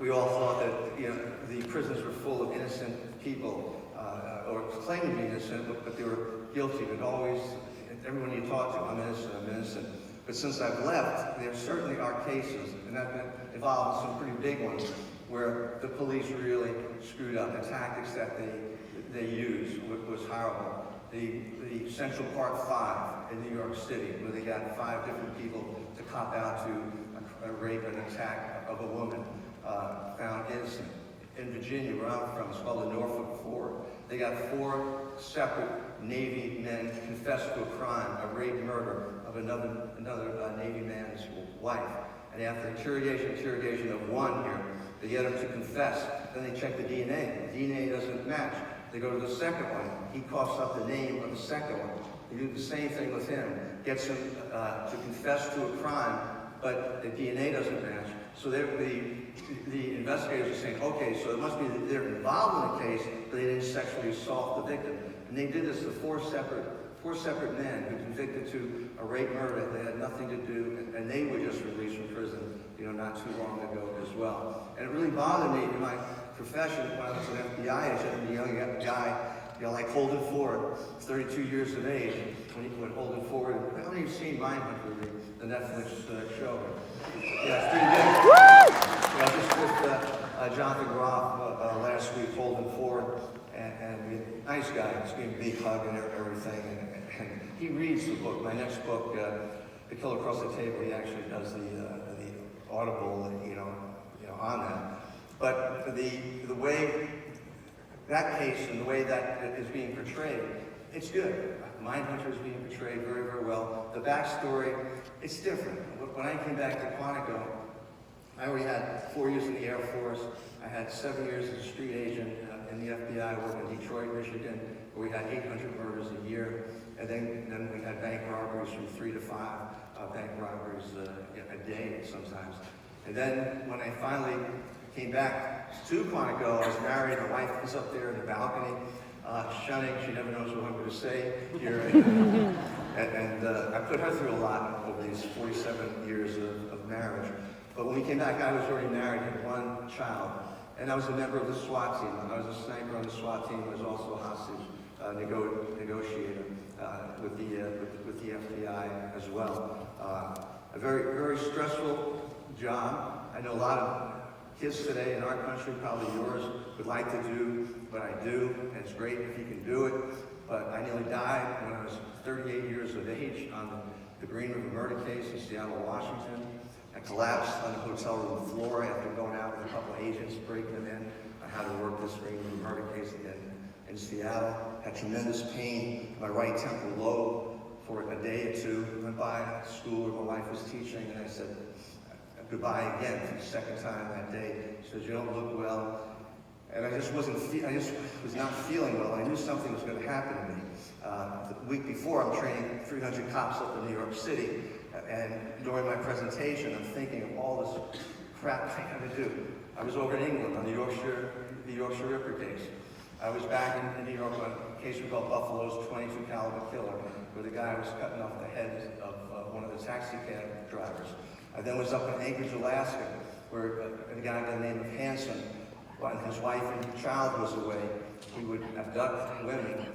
we all thought that the prisons were full of innocent people, or claimed to be innocent, but they were guilty. But always, everyone you talk to, I'm innocent, I'm innocent. But since I've left, there certainly are cases, and I've been involved in some pretty big ones, where the police really screwed up. The tactics that they used was horrible. The Central Park 5 in New York City, where they got 5 different people to cop out to a rape and attack of a woman, found innocent. In Virginia, where I'm from, it's called the Norfolk 4. They got 4 separate Navy men confessed to a crime, a rape murder of another Navy man's wife. And after interrogation of one here, they get him to confess. Then they check the DNA. The DNA doesn't match. They go to the second one. He coughs up the name of the second one. They do the same thing with him. Gets him to confess to a crime, but the DNA doesn't match. So the investigators are saying, okay, so it must be that they're involved in the case, but they didn't sexually assault the victim. And they did this to 4 separate men who convicted to a rape murder. They had nothing to do, and they were just released from prison, not too long ago as well. And it really bothered me in my profession when I was an FBI agent, a young guy, like Holden Ford, 32 years of age, when Holden Ford, how many of you seen Mindhunter, the Netflix show? Yeah, it's pretty good. I just with Jonathan Groff last week, Holden Ford, and nice guy, just gave me a big hug and everything, and he reads the book, my next book, The Killer Across the Table. He actually does the Audible, on that. But the way that case and the way that is being portrayed, it's good. Mindhunter is being portrayed very, very well. The backstory, it's different. When I came back to Quantico, I already had 4 years in the Air Force. I had 7 years as a street agent in the FBI, working in Detroit, Michigan, where we had 800 murders a year. And then we had bank robberies from 3 to 5 bank robberies a day sometimes. And then when I finally came back to Quantico, I was married. My wife is up there in the balcony, shunning. She never knows what I'm going to say here. and I put her through a lot over these 47 years of marriage. But when we came back, I was already married, had 1 child. And I was a member of the SWAT team. I was a sniper on the SWAT team. I was also a hostage negotiator with the FBI as well. A very, very stressful job. I know a lot of kids today in our country, probably yours, would like to do what I do, and it's great if you can do it. But I nearly died when I was 38 years of age on the Green River murder case in Seattle, Washington. I collapsed on the hotel room floor after going out with a couple of agents, breaking them in on how to work this Green River murder case in Seattle. Had tremendous pain in my right temporal lobe for a day or 2. Went by at school where my wife was teaching, and I said goodbye again for the second time that day. She said, "You don't look well." And I just was not feeling well. I knew something was going to happen to me. The week before, I'm training 300 cops up in New York City. And during my presentation, I'm thinking of all this crap I had to do. I was over in England on the Yorkshire Ripper case. I was back in New York on a case we called Buffalo's 22 caliber killer, where the guy was cutting off the head of one of the taxi cab drivers. I then was up in Anchorage, Alaska, where a guy by the name of Hanson, when his wife and child was away, he would abduct women